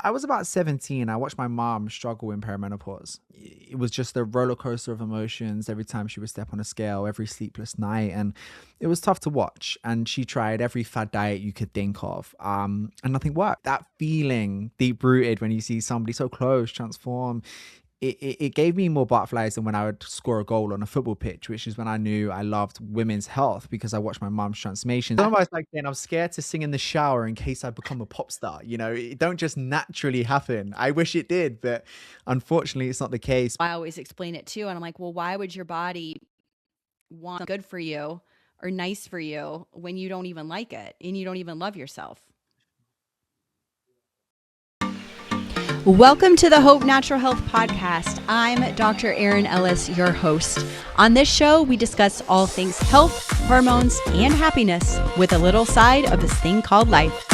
I was about 17. I watched my mom struggle in perimenopause. It was just a roller coaster of emotions every time she would step on a scale, every sleepless night. And it was tough to watch. And she tried every fad diet you could think of, and nothing worked. That feeling deep rooted when you see somebody so close transform, it gave me more butterflies than when I would score a goal on a football pitch, which is when I knew I loved women's health because I watched my mom's transformation. It's almost like saying I'm scared to sing in the shower in case I become a pop star. It don't just naturally happen. I wish it did, but unfortunately, it's not the case. I always explain it too. And I'm like, well, why would your body want good for you or nice for you when you don't even like it and you don't even love yourself? Welcome to the Hope Natural Health Podcast. I'm Dr. Erin Ellis, your host. On this show, we discuss all things health, hormones, and happiness with a little side of this thing called life.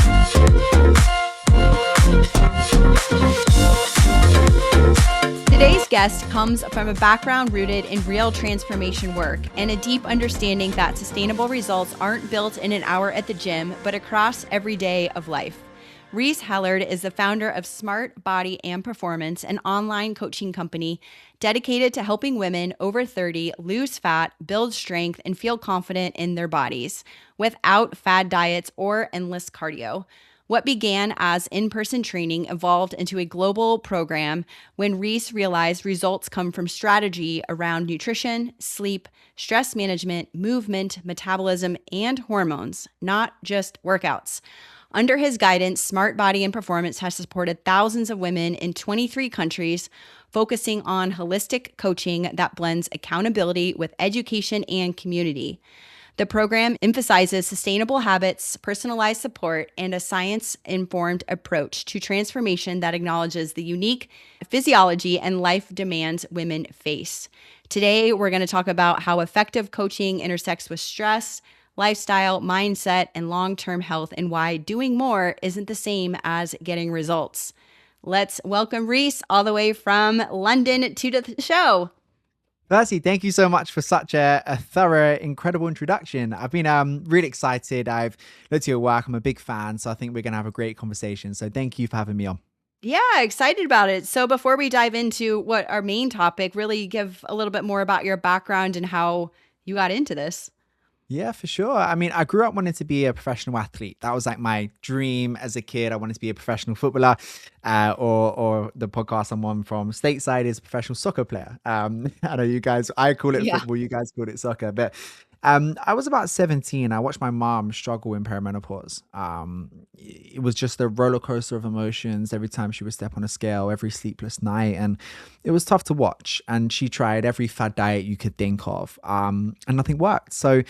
Today's guest comes from a background rooted in real transformation work and a deep understanding that sustainable results aren't built in an hour at the gym, but across every day of life. Reese Hallard is the founder of Smart Body and Performance, an online coaching company dedicated to helping women over 30 lose fat, build strength, and feel confident in their bodies without fad diets or endless cardio. What began as in-person training evolved into a global program when Reese realized results come from strategy around nutrition, sleep, stress management, movement, metabolism, and hormones, not just workouts. Under his guidance, Smart Body and Performance has supported thousands of women in 23 countries, focusing on holistic coaching that blends accountability with education and community. The program emphasizes sustainable habits, personalized support, and a science-informed approach to transformation that acknowledges the unique physiology and life demands women face. Today, we're going to talk about how effective coaching intersects with stress, lifestyle, mindset, and long-term health, and why doing more isn't the same as getting results. Let's welcome Reese all the way from London to the show. Firstly, thank you so much for such a thorough, incredible introduction. I've been really excited. I've looked at your work. I'm a big fan, so I think we're going to have a great conversation. So thank you for having me on. Yeah, excited about it. So before we dive into what our main topic, really give a little bit more about your background and how you got into this. Yeah, for sure. I mean, I grew up wanting to be a professional athlete. That was like my dream as a kid. I wanted to be a professional footballer, or the podcast I'm on from stateside is professional soccer player. I know you guys, I call it Yeah. football, you guys call it soccer, but I was about 17. I watched my mom struggle in perimenopause. It was just a roller coaster of emotions every time she would step on a scale, every sleepless night, and it was tough to watch. And she tried every fad diet you could think of, and nothing worked. So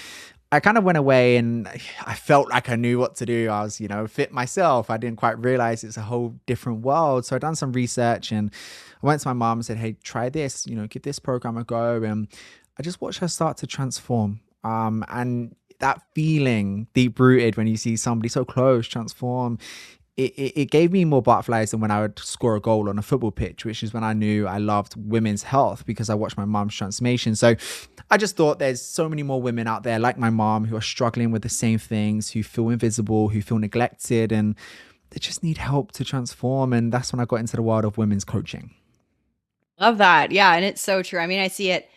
I kind of went away and I felt like I knew what to do. I was, fit myself. I didn't quite realize it's a whole different world. So I done some research and I went to my mom and said, hey, try this, give this program a go. And I just watched her start to transform. And that feeling deep rooted when you see somebody so close transform, it gave me more butterflies than when I would score a goal on a football pitch, which is when I knew I loved women's health because I watched my mom's transformation. So I just thought there's so many more women out there like my mom who are struggling with the same things, who feel invisible, who feel neglected, and they just need help to transform. And that's when I got into the world of women's coaching. Love that. Yeah, and it's so true. I mean, I see it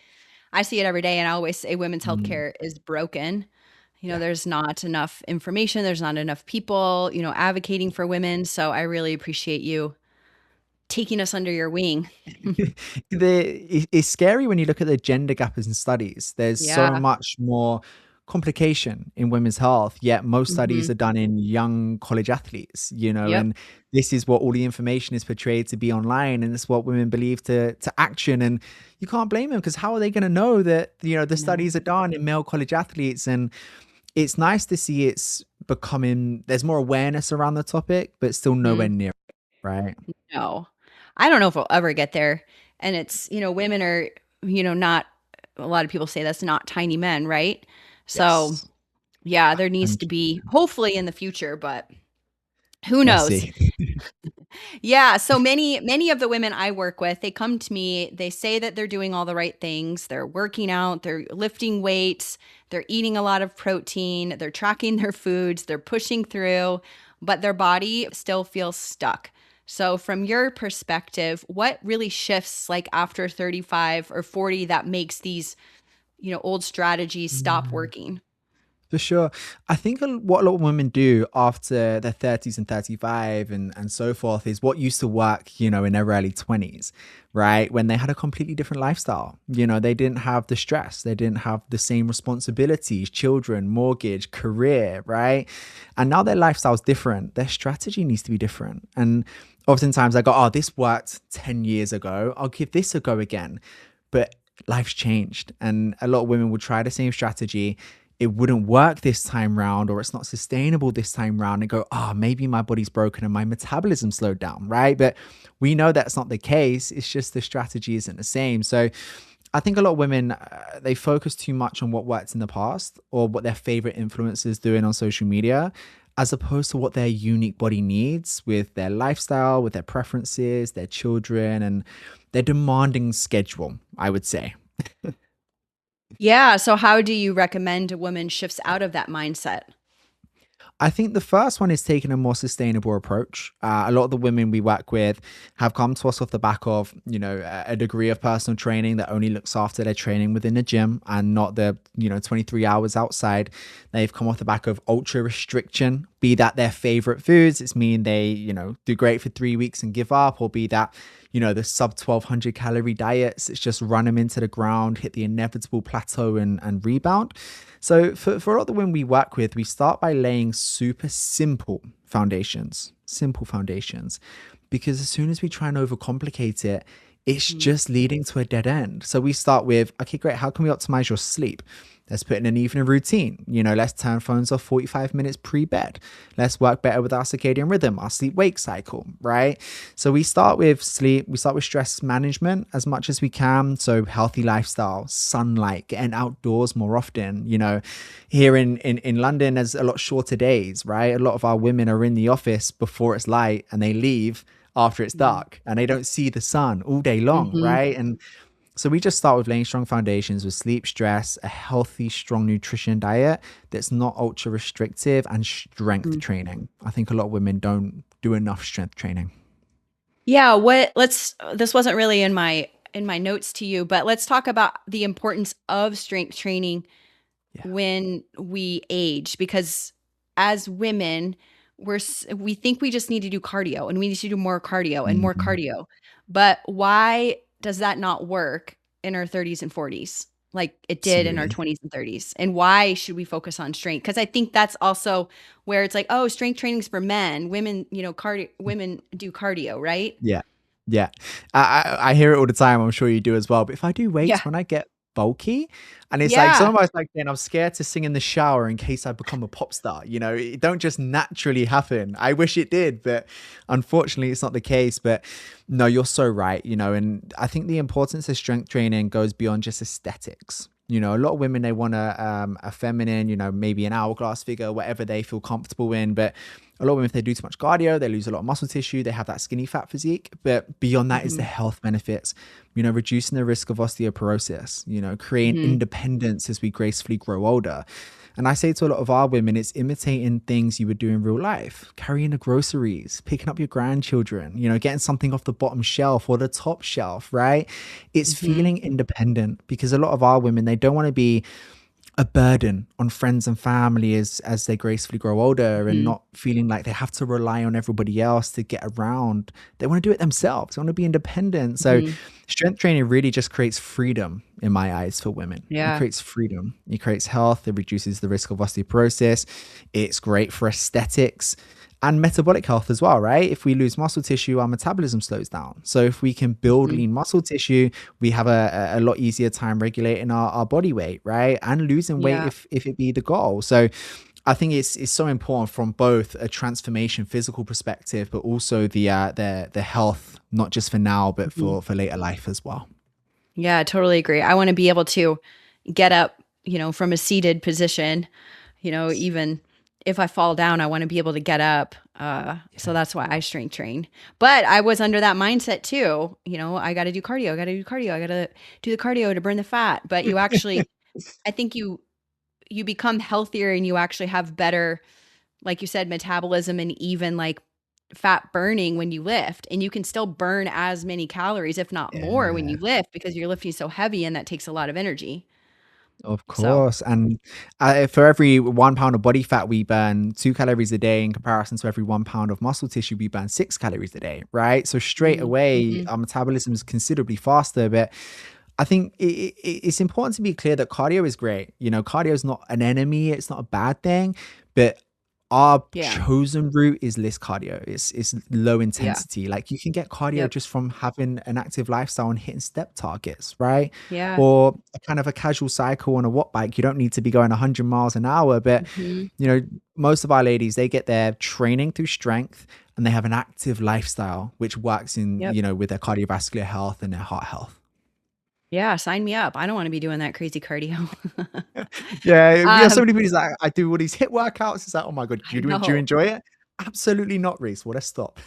every day, and I always say women's Mm, healthcare is broken. yeah. There's not enough information, there's not enough people, advocating for women. So I really appreciate you taking us under your wing. It's scary when you look at the gender gap in studies. There's so Yeah. much more complication in women's health, yet most studies Mhm. are done in young college athletes, Yep. and this is what all the information is portrayed to be online, and it's what women believe to action. And you can't blame them because how are they going to know that, the I know. studies are done in male college athletes? And it's nice to see it's becoming, there's more awareness around the topic, but still nowhere Mhm. near it, right? No. I don't know if we'll ever get there. And it's, women are, not a lot of people say that's not tiny men, right? So, Yes. yeah, there needs And to be hopefully in the future, but who let's knows? see. Yeah, so many of the women I work with, they come to me, they say that they're doing all the right things. They're working out, they're lifting weights, they're eating a lot of protein, they're tracking their foods, they're pushing through, but their body still feels stuck. So from your perspective, what really shifts like after 35 or 40 that makes these, old strategies stop working? For sure. I think what a lot of women do after their 30s and 35 and so forth is what used to work, in their early 20s, right? When they had a completely different lifestyle. They didn't have the stress, they didn't have the same responsibilities, children, mortgage, career, right? And now their lifestyle is different. Their strategy needs to be different. And oftentimes I go, oh, this worked 10 years ago. I'll give this a go again. But life's changed. And a lot of women will try the same strategy, it wouldn't work this time round, or it's not sustainable this time round, and go, oh, maybe my body's broken and my metabolism slowed down, right? But we know that's not the case. It's just the strategy isn't the same. So I think a lot of women, they focus too much on what worked in the past or what their favorite influencers doing on social media, as opposed to what their unique body needs with their lifestyle, with their preferences, their children, and their demanding schedule, I would say. Yeah. So how do you recommend a woman shifts out of that mindset? I think the first one is taking a more sustainable approach. A lot of the women we work with have come to us off the back of, a degree of personal training that only looks after their training within the gym and not the, 23 hours outside. They've come off the back of ultra restriction, be that their favorite foods. It's mean they, do great for 3 weeks and give up, or be that, the sub 1200 calorie diets. It's just run them into the ground, hit the inevitable plateau and rebound. So for a lot of the women we work with, we start by laying super simple foundations, because as soon as we try and overcomplicate it, it's just leading to a dead end. So we start with, okay, great. How can we optimize your sleep? Let's put in an evening routine. Let's turn phones off 45 minutes pre-bed. Let's work better with our circadian rhythm, our sleep-wake cycle, right? So we start with sleep. We start with stress management as much as we can. So healthy lifestyle, sunlight, getting outdoors more often. Here in London, there's a lot shorter days, right? A lot of our women are in the office before it's light and they leave after it's dark, and they don't see the sun all day long, Mm-hmm. right? And so we just start with laying strong foundations with sleep, stress, a healthy, strong nutrition diet that's not ultra restrictive, and strength training. I think a lot of women don't do enough strength training. Yeah, this wasn't really in my notes to you, but let's talk about the importance of strength training Yeah. when we age, because as women, we think we just need to do cardio and we need to do more cardio and more Mhm. cardio. But why does that not work in our 30s and 40s like it did in our Absolutely. 20s and 30s? And why should we focus on strength? Because I think that's also where it's like, oh, strength training's for men. Women, women do cardio, right? Yeah. Yeah. I hear it all the time. I'm sure you do as well. But if I do Yeah. weights when I get bulky, and it's like, it's Yeah. almost like then I'm scared to sing in the shower in case I become a pop star. It don't just naturally happen. I wish it did, but unfortunately it's not the case. But no, you're so right. And I think the importance of strength training goes beyond just aesthetics. A lot of women, they want a feminine, maybe an hourglass figure, whatever they feel comfortable in. But a lot of women, if they do too much cardio, they lose a lot of muscle tissue. They have that skinny fat physique. But beyond that is the Hmm. health benefits, reducing the risk of osteoporosis, creating Hmm. independence as we gracefully grow older. And I say to a lot of our women, it's imitating things you would do in real life, carrying the groceries, picking up your grandchildren, getting something off the bottom shelf or the top shelf, right? It's Hmm. feeling independent, because a lot of our women, they don't want to be a burden on friends and family as they gracefully grow older, and Hmm. not feeling like they have to rely on everybody else to get around. They want to do it themselves. They want to be independent. So Hmm. strength training really just creates freedom in my eyes for women. It Yeah. creates freedom. It creates health. It reduces the risk of osteoporosis. It's great for aesthetics and metabolic health as well, right? If we lose muscle tissue, our metabolism slows down. So if we can build Hmm. lean muscle tissue, we have a lot easier time regulating our body weight, right? And losing weight Yeah. if it be the goal. So I think it's so important from both a transformation physical perspective, but also the health, not just for now, but Hmm. for later life as well. Yeah, I totally agree. I want to be able to get up, from a seated position, even if I fall down, I want to be able to get up. So Yeah. that's why I strength train. But I was under that mindset too. I got to do cardio. I got to do cardio. I got to do the cardio to burn the fat. But I think you become healthier and you actually have better, like you said, metabolism and even like fat burning when you lift, and you can still burn as many calories, if not more, when you Yeah. lift because you're lifting so heavy and that takes a lot of energy. Of So, course. And for every 1 pound of body fat, we burn 2 calories a day in comparison to every 1 pound of muscle tissue, we burn 6 calories a day, right? So straight away, mhm. our metabolism is considerably faster. But I think it's important to be clear that cardio is great. Cardio is not an enemy, it's not a bad thing. But our Yeah. chosen route is less cardio. It's low Yeah. intensity. Like you can get cardio Yep. just from having an active lifestyle and hitting step targets, right? Yeah. Or a kind of a casual cycle on a watt bike. You don't need to be going 100 miles an hour, but Mhm. you know, most of our ladies, they get their training through strength and they have an active lifestyle, which works in, Yep. with their cardiovascular health and their heart health. Yeah, sign me up. I don't wanna be doing that crazy cardio. Yeah, so Um, many people is like, I do all these hit workouts. It's like, oh my God, I do you know. enjoy it? Absolutely not, Reese. Well, let's stop.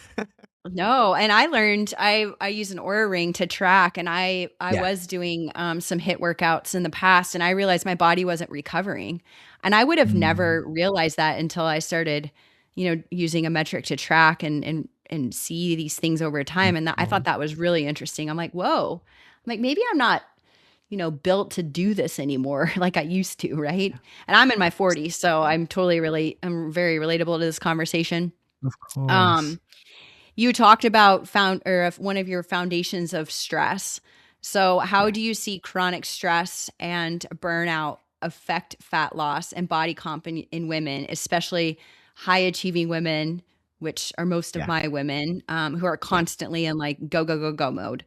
No, and I learned I use an Aura ring to track, and I Yeah. was doing, some HIIT workouts in the past, and I realized my body wasn't recovering, and I would have Mm, never realized that until I started, using a metric to track and see these things over time, of and I thought course. that was really interesting. I'm like, "Whoa." I'm like, "Maybe I'm not, built to do this anymore like I used to," right? Yeah, And I'm in my 40s, so I'm very relatable to this conversation. of course. Um you talked about one of your foundations of stress. So, how Yeah. do you see chronic stress and burnout affect fat loss and body comp in women, especially high achieving women, which are most of Yeah. my women, who are Yeah. constantly in like go, go, go, go mode?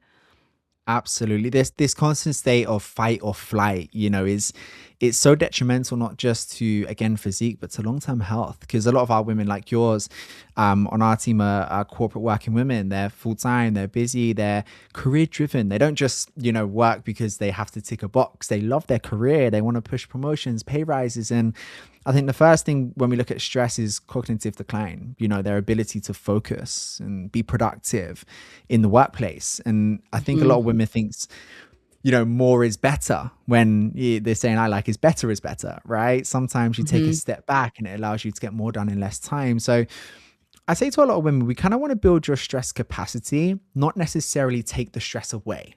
Absolutely. This constant state of fight or flight, is it's so detrimental not just to again physique, but to long-term health. Because a lot of our women like yours, on our team are corporate working women. They're full-time, they're busy, they're career driven. They don't just, work because they have to tick a box. They love their career, they want to push promotions, pay rises. And I think the first thing when we look at stress is cognitive decline, their ability to focus and be productive in the workplace. And I think a lot Mhm. of women thinks, more is better when they're saying I like is better, right? Sometimes you take a Mhm. step back and it allows you to get more done in less time. So I say to a lot of women, we kind of want to build your stress capacity, not necessarily take the stress away,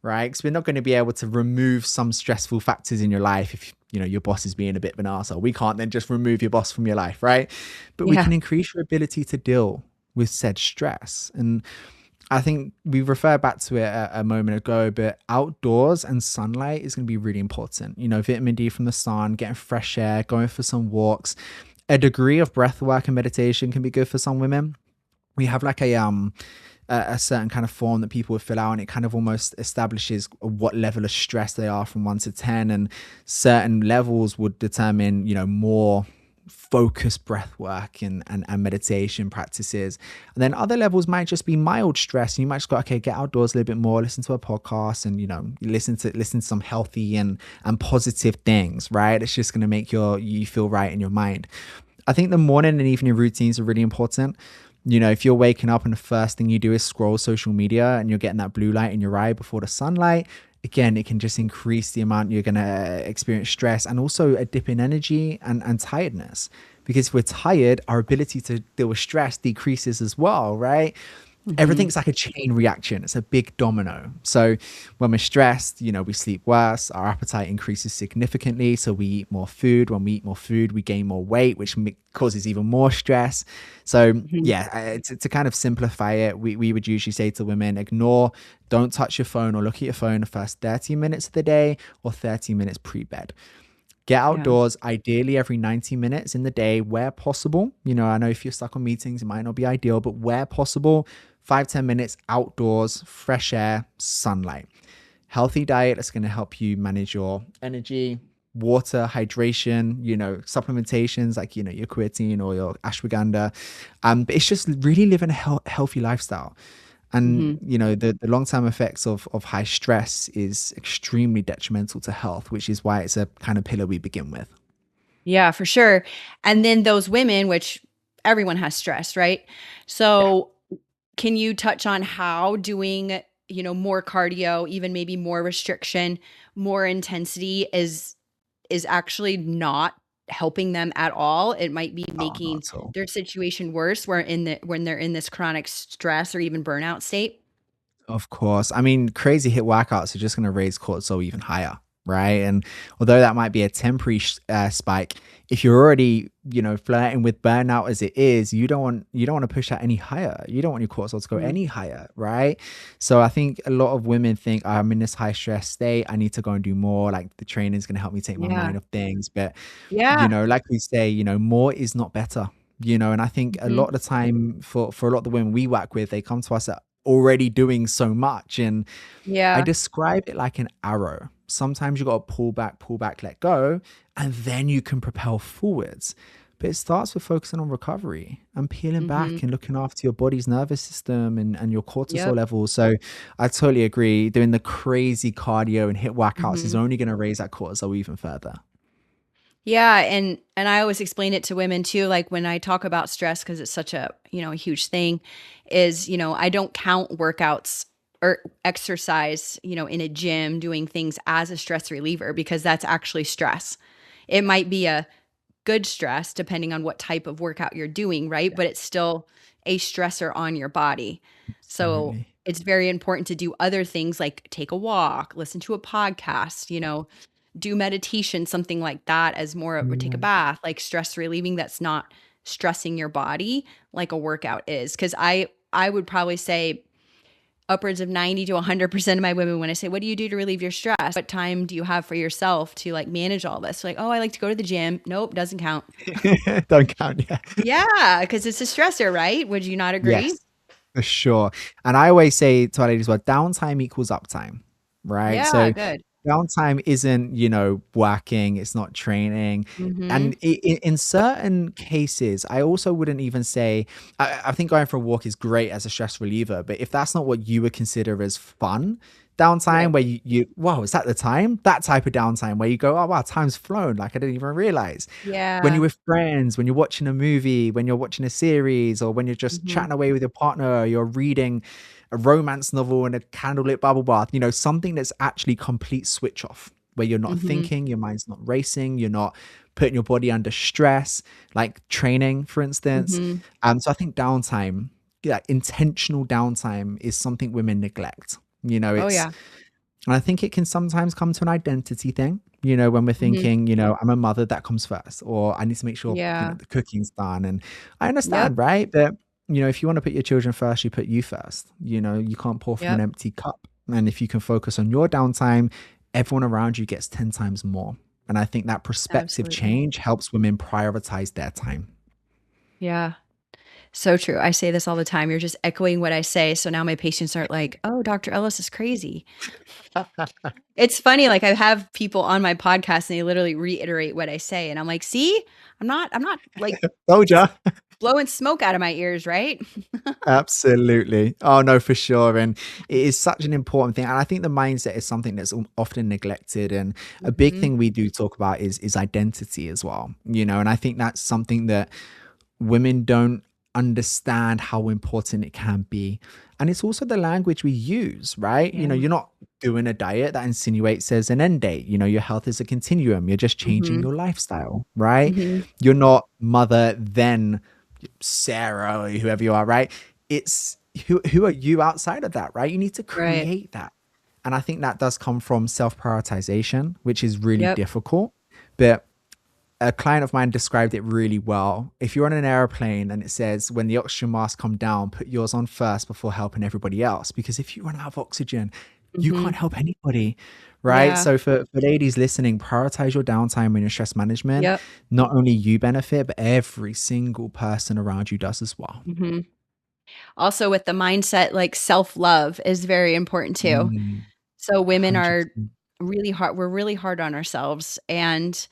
right? Because we're not going to be able to remove some stressful factors in your life if your boss is being a bit of an arsehole. We can't then just remove your boss from your life, right? But we Yeah. can increase your ability to deal with said stress. And I think we referred back to it a moment ago, but outdoors and sunlight is going to be really important. Vitamin D from the sun, getting fresh air, going for some walks. A degree of breath work and meditation can be good for some women. We have like a certain kind of form that people would fill out, and it kind of almost establishes what level of stress they are from 1 to 10, and certain levels would determine more focused breath work and meditation practices. And then other levels might just be mild stress, and you might just go, okay, get outdoors a little bit more, listen to a podcast, and listen to some healthy and positive things, right? It's just going to make you feel right in your mind. I think the morning and evening routines are really important. If you're waking up and the first thing you do is scroll social media and you're getting that blue light in your eye before the sunlight, again, it can just increase the amount you're going to experience stress and also a dip in energy and tiredness. Because if we're tired, our ability to deal with stress decreases as well, right? Mhm. Everything's like a chain reaction. It's a big domino. So when we're stressed, we sleep worse, our appetite increases significantly. So we eat more food. When we eat more food, we gain more weight, which causes even more stress. So Mhm. yeah, to kind of simplify it, we would usually say to women, don't touch your phone or look at your phone the first 30 minutes of the day or 30 minutes pre-bed. Get Yeah. outdoors, ideally every 90 minutes in the day where possible. I know if you're stuck on meetings, it might not be ideal, but where possible, 5-10 minutes outdoors, fresh air, sunlight. Healthy diet that's going to help you manage your energy, water, hydration, supplementations like, your creatine or your ashwagandha. But it's just really living a healthy lifestyle. And Mhm. the long-term effects of high stress is extremely detrimental to health, which is why it's a kind of pillar we begin with. Yeah, for sure. And then those women, which everyone has stress, right? Yeah. So, can you touch on how doing, more cardio, even maybe more restriction, more intensity is actually not helping them at all. It might be Oh, not making at all. their situation worse when they're in this chronic stress or even burnout state. Of course. I mean, crazy hit workouts are just going to raise cortisol even higher, right? And although that might be a temporary spike, if you're already, flirting with burnout as it is, you don't want to push that any higher. You don't want your cortisol to go Mhm. any higher, right? So I think a lot of women think, "Oh, I'm in this high stress state. I need to go and do more. Like the training is going to help me take my Yeah. mind off things." But Yeah. like we say, more is not better. And I think a lot Mhm. of the time for a lot of the women we work with, they come to us at already doing so much. And I Yeah. describe it like an arrow. Sometimes you got to pull back, let go, and then you can propel forwards. But it starts with focusing on recovery and peeling Mhm. back and looking after your body's nervous system and your cortisol Yep. levels. So I totally agree. Doing the crazy cardio and hit workouts is Mhm. only going to raise that cortisol even further. Yeah, and I always explain it to women too, like when I talk about stress, because it's such a, a huge thing, is, I don't count workouts or exercise, in a gym doing things as a stress reliever because that's actually stress. It might be a good stress depending on what type of workout you're doing, right? Yeah, But it's still a stressor on your body. So absolutely. it's very important to do other things like take a walk, listen to a podcast, do meditation, something like that, as more of, or take a Mm. bath, like stress relieving that's not stressing your body like a workout is. Cause I would probably say upwards of 90 to 100% of my women, when I say, what do you do to relieve your stress? What time do you have for yourself to like manage all this? Like, oh, I like to go to the gym. Nope, doesn't count. Don't count. Yeah. Yeah, because it's a stressor, right? Would you not Yes. agree? For sure. And I always say to our ladies, well, downtime equals uptime, right? Yeah, So good. downtime isn't, working, it's not training. Mm-hmm. And in certain cases, I also wouldn't even say, I think going for a walk is great as a stress reliever, but if that's not what you would consider as fun, downtime Right. where wow, is that the time? That type of downtime where you go, oh, wow, time's flown. Like I didn't even realize when you're Yeah. with friends, when you're watching a movie, when you're watching a series, or when you're just Mm-hmm. chatting away with your partner, or you're reading a romance novel in a candlelit bubble bath, something that's actually complete switch off, where you're not Mm-hmm. thinking, your mind's not racing, you're not putting your body under stress, like training, for instance. Mm-hmm. So I think downtime, yeah, intentional downtime is something women neglect. Oh It's yeah. and I think it can sometimes come to an identity thing, when we're Mm-hmm. thinking, I'm a mother, that comes first, or I need to make sure, Yeah. the cooking's done. And I Yep. understand, right? But, if you want to put your children first, you put you first. You can't pour from an Yep. empty cup. And if you can focus on your downtime, everyone around you gets 10 times more. And I think that perspective Absolutely. change helps women prioritize their time. Yeah. So true. I say this all the time. You're just echoing what I say. So now my patients aren't like, oh, Dr. Ellis is crazy. It's funny, like I have people on my podcast and they literally reiterate what I say. And I'm like, see, I'm not like Told ya. blowing smoke out of my ears, right? Absolutely. Oh no, for sure. And it is such an important thing. And I think the mindset is something that's often neglected. And a big Mhm. thing we do talk about is identity as well. And I think that's something that women don't understand how important it can be. And it's also the language we use, right? Yeah. You're not doing a diet that insinuates there's an end date. Your health is a continuum. You're just changing Mhm. your lifestyle, right? Mhm. You're not mother, then Sarah or whoever you are, right? It's who are you outside of that, right? You need to Right. create that. And I think that does come from self-prioritization, which is really Yep. difficult. But a client of mine described it really well. If you're on an airplane and it says, when the oxygen masks come down, put yours on first before helping everybody else. Because if you run out of oxygen, you can't Mhm. help anybody. Right. Yeah. So for ladies listening, prioritize your downtime and your stress management. Yep. Not only you benefit, but every single person around you does as well. Mhm. Also with the mindset, like self-love is very important too. Mm, So women are 100%. we're really hard on ourselves. And,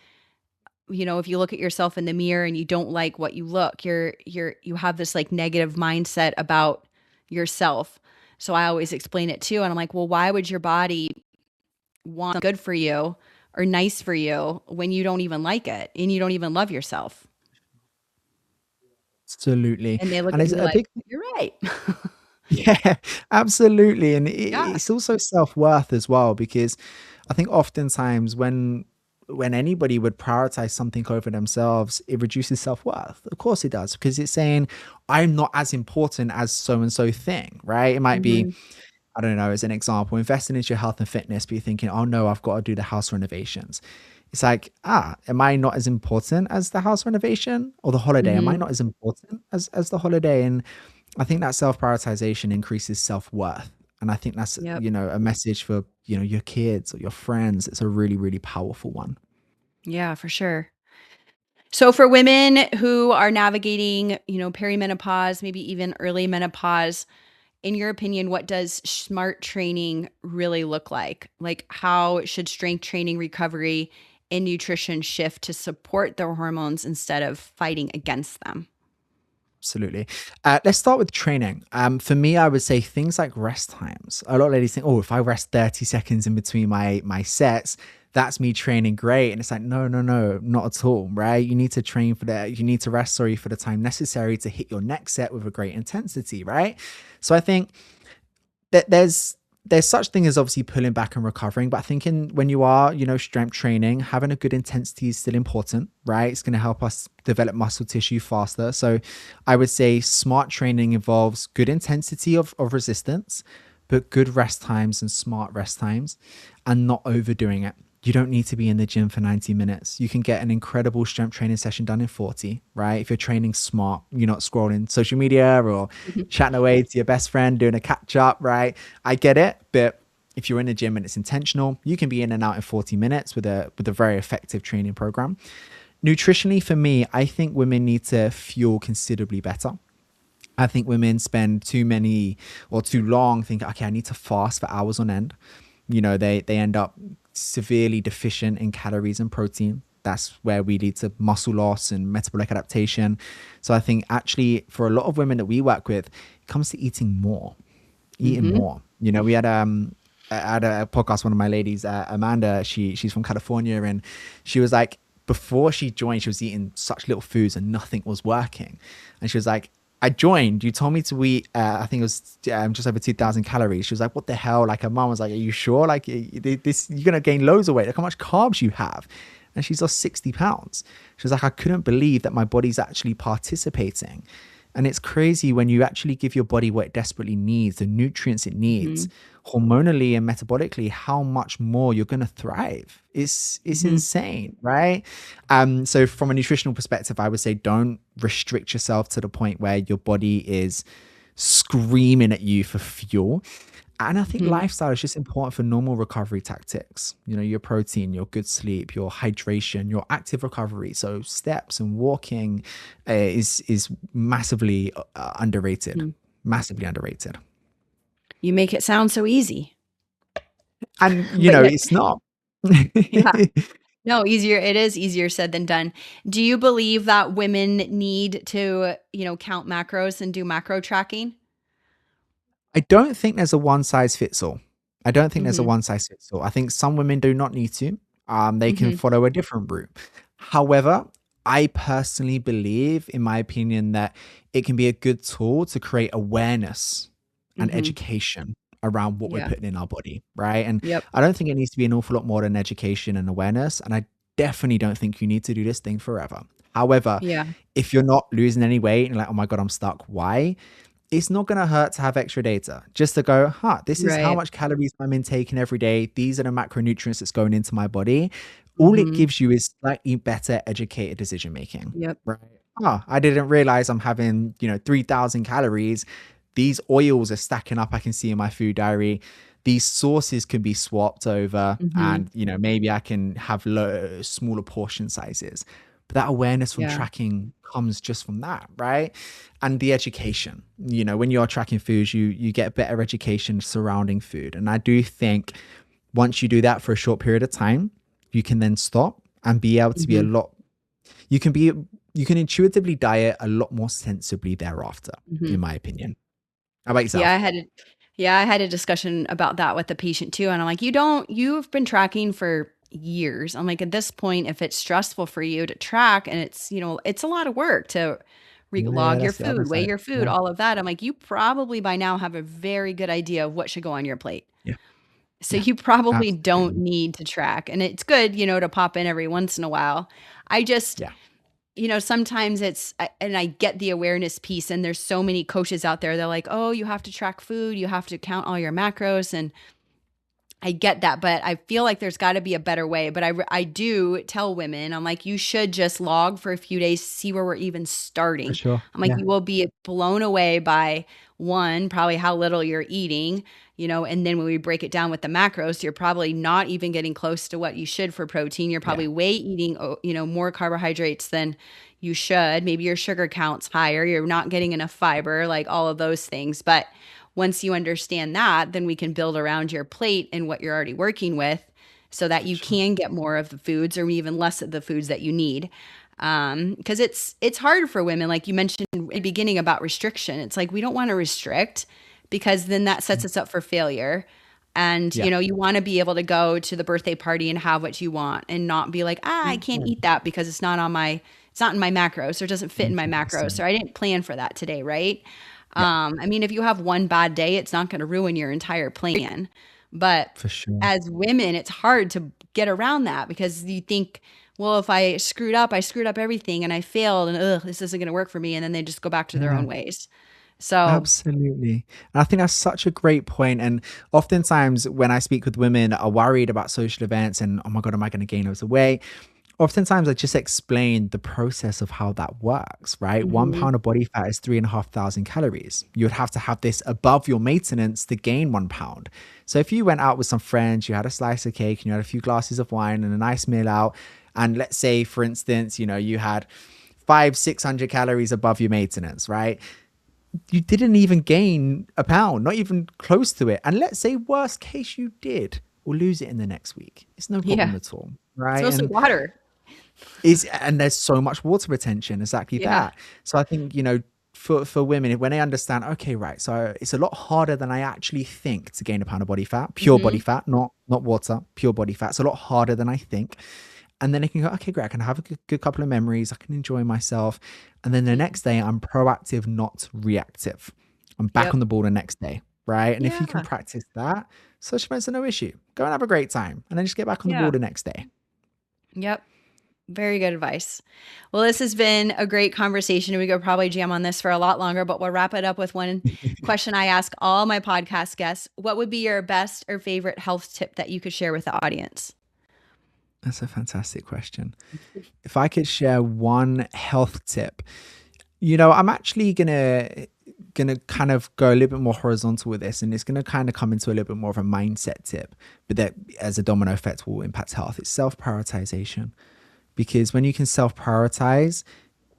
if you look at yourself in the mirror and you don't like what you look, you have this like negative mindset about yourself. So I always explain it too. And I'm like, well, why would your body want good for you or nice for you when you don't even like it and you don't even love yourself? Absolutely. And they look And at it's me a like, big you're right. Yeah, absolutely. And Yeah. it's also self-worth as well, because I think oftentimes when when anybody would prioritize something over themselves, it reduces self-worth. Of course it does, because it's saying I'm not as important as so and so thing, right? It might be, Hmm. I don't know, as an example, investing into your health and fitness, but you're thinking, oh no, I've got to do the house renovations. It's like, am I not as important as the house renovation or the holiday? Am I Hmm. not as important as the holiday? And I think that self-prioritization increases self-worth. And I think that's, Yep. a message for, your kids or your friends. It's a really, really powerful one. Yeah, for sure. So for women who are navigating, perimenopause, maybe even early menopause, in your opinion, what does smart training really look like? Like, how should strength training, recovery, and nutrition shift to support their hormones instead of fighting against them? Absolutely. Let's start with training. For me, I would say things like rest times. A lot of ladies think, oh, if I rest 30 seconds in between my sets, that's me training great. And it's like, no, no, no, not at all, right? You need to train for that. You need to rest, sorry, for the time necessary to hit your next set with a great intensity, right? So I think that there's such thing as obviously pulling back and recovering, but I think when you are, strength training, having a good intensity is still important, right? It's going to help us develop muscle tissue faster. So I would say smart training involves good intensity of resistance, but good rest times and smart rest times, and not overdoing it. You don't need to be in the gym for 90 minutes. You can get an incredible strength training session done in 40, right? If you're training smart, you're not scrolling social media or Mhm. chatting away to your best friend, doing a catch up, right? I get it, but if you're in the gym and it's intentional, you can be in and out in 40 minutes with a very effective training program. Nutritionally, for me, I think women need to fuel considerably better. I think women spend too many or too long thinking, okay, I need to fast for hours on end. They end up severely deficient in calories and protein. That's where we lead to muscle loss and metabolic adaptation. So I think actually for a lot of women that we work with, it comes to eating more, eating Mhm. more. We had I had a podcast. One of my ladies, Amanda, she's from California, and she was like, before she joined, she was eating such little foods and nothing was working, and she was like, I joined. You told me to eat. I think it was just over 2,000 calories. She was like, "What the hell?" Like her mom was like, "Are you sure? Like this, you're gonna gain loads of weight. Look how much carbs you have." And she's lost 60 pounds. She was like, "I couldn't believe that my body's actually participating." And it's crazy when you actually give your body what it desperately needs, the nutrients it needs, Mhm. hormonally and metabolically, how much more you're going to thrive. It's Mhm. insane, right? So from a nutritional perspective, I would say don't restrict yourself to the point where your body is screaming at you for fuel. And I think Mhm. lifestyle is just important for normal recovery tactics. Your protein, your good sleep, your hydration, your active recovery. So steps and walking is massively underrated, Mhm. massively underrated. You make it sound so easy, And but yet it's not. yeah. No, easier it is easier said than done. Do you believe that women need to, count macros and do macro tracking? I don't think there's a one size fits all. I don't think there's a Mhm. one size fits all. I think some women do not need to. They can Mhm. follow a different route. However, I personally believe, in my opinion, that it can be a good tool to create awareness and Mhm. education around what we're Yeah. putting in our body, right? And Yep. I don't think it needs to be an awful lot more than education and awareness. And I definitely don't think you need to do this thing forever. However, Yeah. if you're not losing any weight and you're like, oh my God, I'm stuck, why? It's not going to hurt to have extra data just to go, this is how Right. much calories I'm intaking every day. These are the macronutrients that's going into my body. All it Mhm. gives you is slightly better educated decision making, Yep. right? I didn't realize I'm having, 3,000 calories. These oils are stacking up. I can see in my food diary. These sources can be swapped over, Mhm. and maybe I can have smaller portion sizes. But that awareness from Yeah. tracking comes just from that, right? And the education. When you're tracking foods, you get better education surrounding food. And I do think once you do that for a short period of time, you can then stop and be able to be a Mhm. lot, you can be, you can intuitively diet a lot more sensibly thereafter, Mhm. in my opinion. How about Yeah, yourself? I had a discussion about that with the patient too, and I'm like, you've been tracking for years." I'm like, "At this point, if it's stressful for you to track and it's, it's a lot of work to Yeah, log your that's the other food, weigh side. your food, Yeah. all of that." I'm like, "You probably by now have a very good idea of what should go on your plate." Yeah. So Yeah. you probably don't Absolutely. need to track. And it's good, to pop in every once in a while. I just, Yeah. sometimes and I get the awareness piece, and there's so many coaches out there. They're like, oh, you have to track food, you have to count all your macros. And I get that, but I feel like there's got to be a better way. But I do tell women, I'm like, you should just log for a few days, see where we're even For starting. sure. I'm like, Yeah. you will be blown away by one, probably how little you're eating, and then when we break it down with the macros, you're probably not even getting close to what you should for protein. You're Yeah. probably way eating, more carbohydrates than you should. Maybe your sugar count's higher. You're not getting enough fiber, like all of those things. But once you understand that, then we can build around your plate and what you're already working with so that For you sure. can get more of the foods or even less of the foods that you need. Because it's hard for women, like you mentioned in the beginning about restriction. It's like we don't want to restrict because then that sets us up for failure. And Yeah. you want to be able to go to the birthday party and have what you want and not be like, I can't Yeah. eat that because it's not in my macros or it doesn't fit in my macros 100%. or I didn't plan for that today, right? Yeah. I mean, if you have one bad day, it's not going to ruin your entire plan. But For sure. as women, it's hard to get around that because you think, well, if I screwed up everything and I failed and this isn't going to work for me. And then they just go back to their Yeah. own ways. So, Absolutely. And I think that's such a great point. And oftentimes when I speak with women that are worried about social events and, oh my God, am I going to gain loads of weight? Oftentimes I just explain the process of how that works, right? One mhm, pound of body fat is 3,500 calories. You would have to have this above your maintenance to gain 1 pound. So if you went out with some friends, you had a slice of cake and you had a few glasses of wine and a nice meal out, and let's say, for instance, you had 600 calories above your maintenance, right? You didn't even gain a pound, not even close to it. And let's say worst case you did, we'll lose it in the next week. It's no yeah, problem at all, it's right? mostly water. And there's so much water retention, exactly Yeah. that. So I think, for women, when they understand, okay, right, so it's a lot harder than I actually think to gain a pound of body fat, pure body hmm fat, not water, pure body fat. It's a lot harder than I think. And then they can go, okay, great, I can have a good couple of memories, I can enjoy myself. And then the next day I'm proactive, not reactive. I'm back on Yep. the ball the next day, right? And if you can Yeah. practice that, social events are no issue. Go and have a great time and then just get back on the ball Yeah. the next day. Yep. Very good advice. Well, this has been a great conversation. We could probably jam on this for a lot longer, but we'll wrap it up with one question I ask all my podcast guests. What would be your best or favorite health tip that you could share with the audience? That's a fantastic question. If I could share one health tip, I'm actually gonna kind of go a little bit more horizontal with this, and it's gonna kind of come into a little bit more of a mindset tip, but that as a domino effect will impact health. It's self-prioritization, because when you can self-prioritize,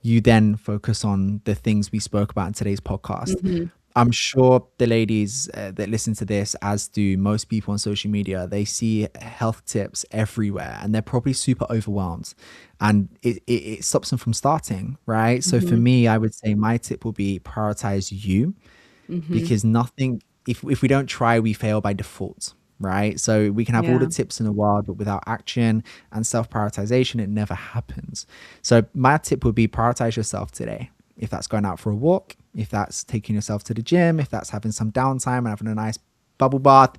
you then focus on the things we spoke about in today's podcast. hmm I'm sure the ladies that listen to this, as do most people on social media, they see health tips everywhere and they're probably super overwhelmed, and it stops them from starting, right? So for hmm me, I would say my tip will be prioritize you, hmm because nothing, if we don't try, we fail by default, right? So we can have all the Yeah. tips in the world, but without action and self-prioritization, it never happens. So my tip would be prioritize yourself today. If that's going out for a walk, if that's taking yourself to the gym, if that's having some downtime and having a nice bubble bath,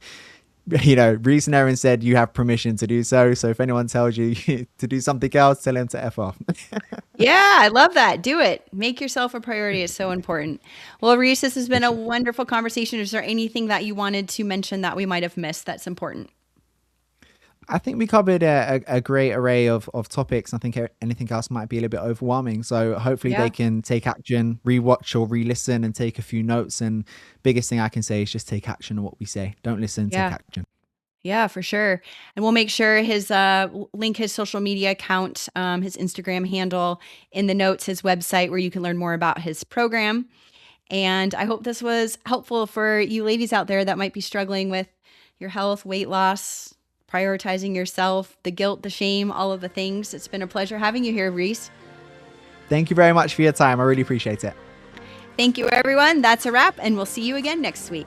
Reese and Erin said you have permission to do so. So if anyone tells you to do something else, tell them to F off. Yeah, I love that. Do it. Make yourself a priority is so important. Well, Reese, this has For been a sure. wonderful conversation. Is there anything that you wanted to mention that we might have missed that's important? I think we covered a great array of topics. I think anything else might be a little bit overwhelming. So hopefully they Yeah. can take action, rewatch or re-listen and take a few notes. And biggest thing I can say is just take action on what we say. Don't listen, take Yeah. action. Yeah, for sure. And we'll make sure link his social media account, his Instagram handle in the notes, his website where you can learn more about his program. And I hope this was helpful for you ladies out there that might be struggling with your health, weight loss, prioritizing yourself, the guilt, the shame, all of the things. It's been a pleasure having you here, Reese. Thank you very much for your time. I really appreciate it. Thank you, everyone. That's a wrap, and we'll see you again next week.